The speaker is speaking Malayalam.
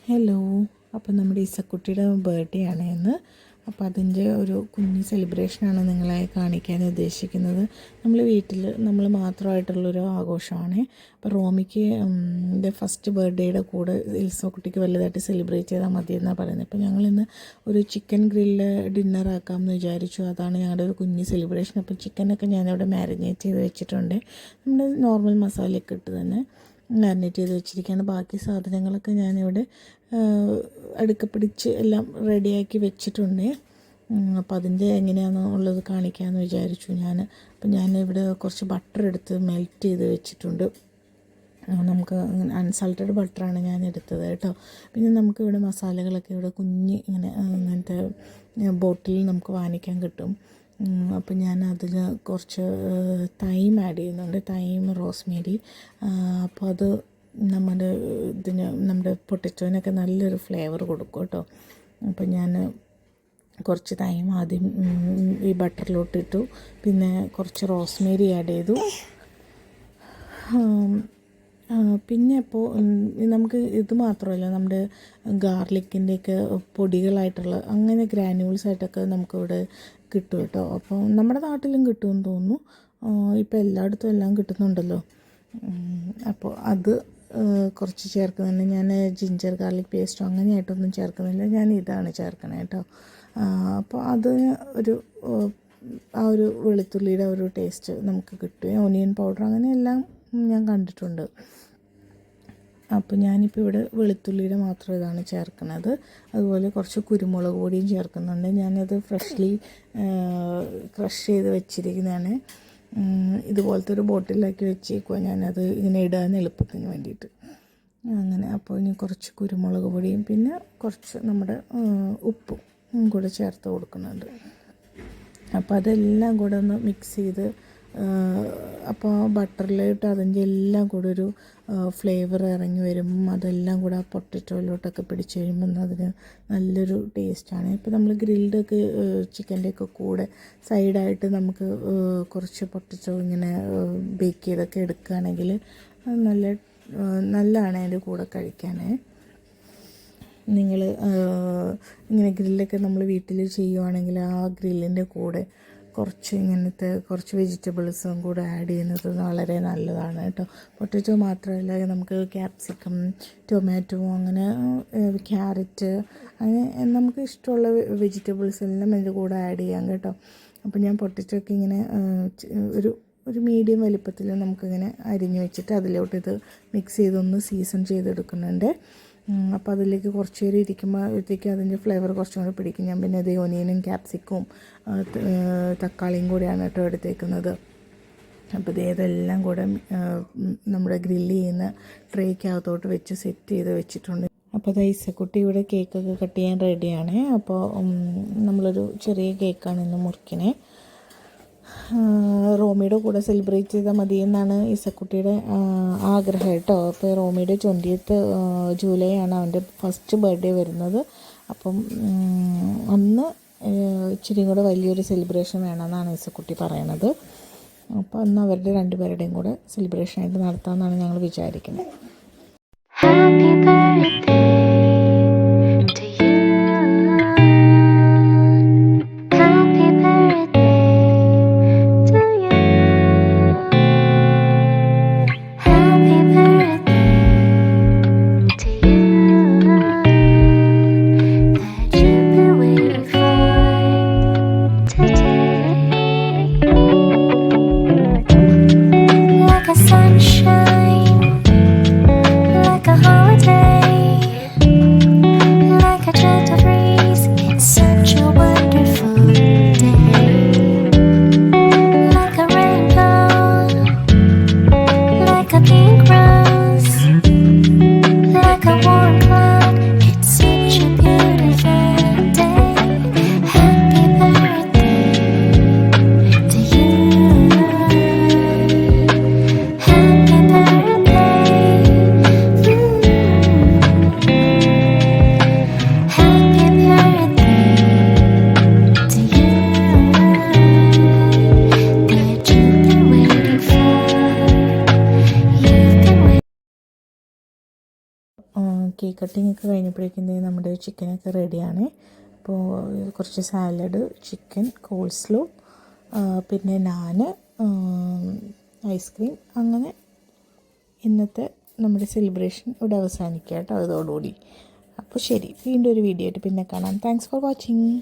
ഹലോ. അപ്പോൾ നമ്മുടെ ഇസക്കുട്ടിയുടെ ബർത്ത്ഡേ ആണ് ഇന്ന്. അപ്പോൾ അതിൻ്റെ ഒരു കുഞ്ഞ് സെലിബ്രേഷനാണ് നിങ്ങളെ കാണിക്കാൻ ഉദ്ദേശിക്കുന്നത്. നമ്മൾ വീട്ടിൽ നമ്മൾ മാത്രമായിട്ടുള്ളൊരു ആഘോഷമാണ്. അപ്പോൾ റോമിക്ക് ഫസ്റ്റ് ബർത്ത്ഡേയുടെ കൂടെ ഇസക്കുട്ടിക്ക് വലുതായിട്ട് സെലിബ്രേറ്റ് ചെയ്താൽ മതിയെന്നാണ് പറയുന്നത്. അപ്പോൾ ഞങ്ങളിന്ന് ഒരു ചിക്കൻ ഗ്രില്ല് ഡിന്നറാക്കാമെന്ന് വിചാരിച്ചു. അതാണ് ഞങ്ങളുടെ ഒരു കുഞ്ഞ് സെലിബ്രേഷൻ. അപ്പോൾ ചിക്കനൊക്കെ ഞാനിവിടെ മാരിനേറ്റ് ചെയ്ത് വെച്ചിട്ടുണ്ട്. നമ്മുടെ നോർമൽ മസാലയൊക്കെ ഇട്ട് തന്നെ മാരിനേറ്റ് ചെയ്ത് വെച്ചിരിക്കുകയാണ്. ബാക്കി സാധനങ്ങളൊക്കെ ഞാനിവിടെ അടുക്കപ്പിടിച്ച് എല്ലാം റെഡിയാക്കി വെച്ചിട്ടുണ്ട്. അപ്പോൾ അതിൻ്റെ എങ്ങനെയാണെന്നുള്ളത് കാണിക്കാമെന്ന് വിചാരിച്ചു ഞാൻ. അപ്പോൾ ഞാനിവിടെ കുറച്ച് ബട്ടർ എടുത്ത് മെൽറ്റ് ചെയ്ത് വെച്ചിട്ടുണ്ട്. നമുക്ക് അൺസാൾട്ടഡ് ബട്ടറാണ് ഞാൻ എടുത്തത് കേട്ടോ. പിന്നെ നമുക്കിവിടെ മസാലകളൊക്കെ ഇവിടെ കുഞ്ഞ് ഇങ്ങനത്തെ ബോട്ടിൽ നമുക്ക് വാങ്ങിക്കാൻ കിട്ടും. അപ്പോൾ ഞാൻ അതിന് കുറച്ച് തൈം ആഡ് ചെയ്യുന്നുണ്ട്, തൈം റോസ്മേരി. അപ്പോൾ അത് നമ്മുടെ പൊട്ടറ്റോനൊക്കെ നല്ലൊരു ഫ്ലേവർ കൊടുക്കും കേട്ടോ. അപ്പോൾ ഞാൻ കുറച്ച് തൈം ആദ്യം ഈ ബട്ടറിലോട്ടിട്ടു, പിന്നെ കുറച്ച് റോസ്മേരി ആഡ് ചെയ്തു. പിന്നെ അപ്പോൾ നമുക്ക് ഇത് മാത്രമല്ല, നമ്മുടെ ഗാർലിക്കിൻ്റെയൊക്കെ പൊടികളായിട്ടുള്ള അങ്ങനെ ഗ്രാനുവൽസായിട്ടൊക്കെ നമുക്കിവിടെ കിട്ടും കേട്ടോ. അപ്പോൾ നമ്മുടെ നാട്ടിലും കിട്ടുമെന്ന് തോന്നുന്നു. ഇപ്പോൾ എല്ലായിടത്തും എല്ലാം കിട്ടുന്നുണ്ടല്ലോ. അപ്പോൾ അത് കുറച്ച് ചേർക്കുന്നുണ്ട്. ഞാൻ ജിഞ്ചർ ഗാർലിക് പേസ്റ്റോ അങ്ങനെയായിട്ടൊന്നും ചേർക്കുന്നില്ല, ഞാൻ ഇതാണ് ചേർക്കണേ കേട്ടോ. അപ്പോൾ അതിന് ആ ഒരു വെളുത്തുള്ളിയുടെ ഒരു ടേസ്റ്റ് നമുക്ക് കിട്ടുകയും ഓണിയൻ പൗഡർ അങ്ങനെ എല്ലാം ഞാൻ കണ്ടിട്ടുണ്ട്. അപ്പോൾ ഞാനിപ്പോൾ ഇവിടെ വെളുത്തുള്ളിയുടെ മാത്രം ഇതാണ് ചേർക്കുന്നത്. അതുപോലെ കുറച്ച് കുരുമുളക് പൊടിയും ചേർക്കുന്നുണ്ട്. ഞാനത് ഫ്രഷ്ലി ക്രഷ് ചെയ്ത് വെച്ചിരിക്കുന്നതാണ്. ഇതുപോലത്തെ ഒരു ബോട്ടിലാക്കി വെച്ചേക്കുക ഞാനത് ഇങ്ങനെ ഇടാൻ എളുപ്പത്തിന് വേണ്ടിയിട്ട്. അങ്ങനെ അപ്പോൾ ഇനി കുറച്ച് കുരുമുളക് പൊടിയും പിന്നെ കുറച്ച് നമ്മുടെ ഉപ്പും കൂടെ ചേർത്ത് കൊടുക്കുന്നുണ്ട്. അപ്പോൾ അതെല്ലാം കൂടെ ഒന്ന് മിക്സ് ചെയ്ത്, അപ്പോൾ ആ ബട്ടറിലോട്ട് അതിൻ്റെ എല്ലാം കൂടെ ഒരു ഫ്ലേവർ ഇറങ്ങി വരും. അതെല്ലാം കൂടെ ആ പൊട്ടറ്റോയിലോട്ടൊക്കെ പിടിച്ച് കഴിയുമ്പോൾ അതിന് നല്ലൊരു ടേസ്റ്റാണ്. ഇപ്പോൾ നമ്മൾ ഗ്രിൽഡൊക്കെ ചിക്കൻ്റെയൊക്കെ കൂടെ സൈഡായിട്ട് നമുക്ക് കുറച്ച് പൊട്ടറ്റോ ഇങ്ങനെ ബേക്ക് ചെയ്തൊക്കെ എടുക്കുകയാണെങ്കിൽ നല്ലതാണ് അതിൻ്റെ കൂടെ കഴിക്കാൻ. നിങ്ങൾ ഇങ്ങനെ ഗ്രില്ലൊക്കെ നമ്മൾ വീട്ടിൽ ചെയ്യുവാണെങ്കിൽ ആ ഗ്രില്ലിൻ്റെ കൂടെ കുറച്ച് വെജിറ്റബിൾസും കൂടെ ആഡ് ചെയ്യുന്നത് വളരെ നല്ലതാണ് കേട്ടോ. പൊട്ടറ്റോ മാത്രമല്ല, നമുക്ക് ക്യാപ്സിക്കം, ടൊമാറ്റോ, അങ്ങനെ ക്യാരറ്റ്, അങ്ങനെ നമുക്ക് ഇഷ്ടമുള്ള വെജിറ്റബിൾസ് എല്ലാം അതിൻ്റെ കൂടെ ആഡ് ചെയ്യാം കേട്ടോ. അപ്പോൾ ഞാൻ പൊട്ടറ്റോ ഒക്കെ ഇങ്ങനെ ഒരു മീഡിയം വലിപ്പത്തിൽ നമുക്കിങ്ങനെ അരിഞ്ഞു വെച്ചിട്ട് അതിലോട്ട് ഇത് മിക്സ് ചെയ്തൊന്ന് സീസൺ ചെയ്തെടുക്കുന്നുണ്ട്. അപ്പോൾ അതിലേക്ക് കുറച്ച് നേരം ഇരിക്കുമ്പോഴത്തേക്കും അതിൻ്റെ ഫ്ലേവർ കുറച്ചും കൂടെ പിടിക്കും. ഞാൻ പിന്നെ ഇത് ഒനിയനും ക്യാപ്സിക്കും തക്കാളിയും കൂടെയാണ് കേട്ടോ എടുത്തേക്കുന്നത്. അപ്പോൾ ഇതെല്ലാം കൂടെ നമ്മുടെ ഗ്രില്ല് ചെയ്യുന്ന ട്രേക്കകത്തോട്ട് വെച്ച് സെറ്റ് ചെയ്ത് വെച്ചിട്ടുണ്ട്. അപ്പോൾ അത് ഇസക്കുട്ടി ഇവിടെ കേക്കൊക്കെ കട്ട് ചെയ്യാൻ റെഡിയാണ്. അപ്പോൾ നമ്മളൊരു ചെറിയ കേക്കാണ് ഇന്ന് മുറിക്കണേ. റോമിയുടെ കൂടെ സെലിബ്രേറ്റ് ചെയ്താൽ മതി എന്നാണ് ഇസക്കുട്ടിയുടെ ആഗ്രഹം കേട്ടോ. അപ്പോൾ റോമിയുടെ 20th ജൂലൈ ആണ് അവൻ്റെ ഫസ്റ്റ് ബർത്ത്ഡേ വരുന്നത്. അപ്പം അന്ന് ഇച്ചിരി കൂടെ വലിയൊരു സെലിബ്രേഷൻ വേണമെന്നാണ് ഇസക്കുട്ടി പറയണത്. അപ്പോൾ അന്ന് അവരുടെ രണ്ടുപേരുടെയും കൂടെ സെലിബ്രേഷനായിട്ട് നടത്താമെന്നാണ് ഞങ്ങൾ വിചാരിക്കുന്നത്. Sunshine, like a holiday. Cake cutting ഒക്കെ കഴിഞ്ഞപ്പോഴേക്കും നമ്മുടെ ചിക്കനൊക്കെ റെഡിയാണ്. അപ്പോൾ കുറച്ച് സാലഡ്, ചിക്കൻ, കോൾസ്ലോ, പിന്നെ നാന്, ഐസ്ക്രീം, അങ്ങനെ ഇന്നത്തെ നമ്മുടെ സെലിബ്രേഷൻ ഇവിടെ അവസാനിക്കുക കേട്ടോ. അതോടുകൂടി അപ്പോൾ ശരി, വീണ്ടും ഒരു വീഡിയോ ആയിട്ട് പിന്നെ കാണാം. Thanks for watching.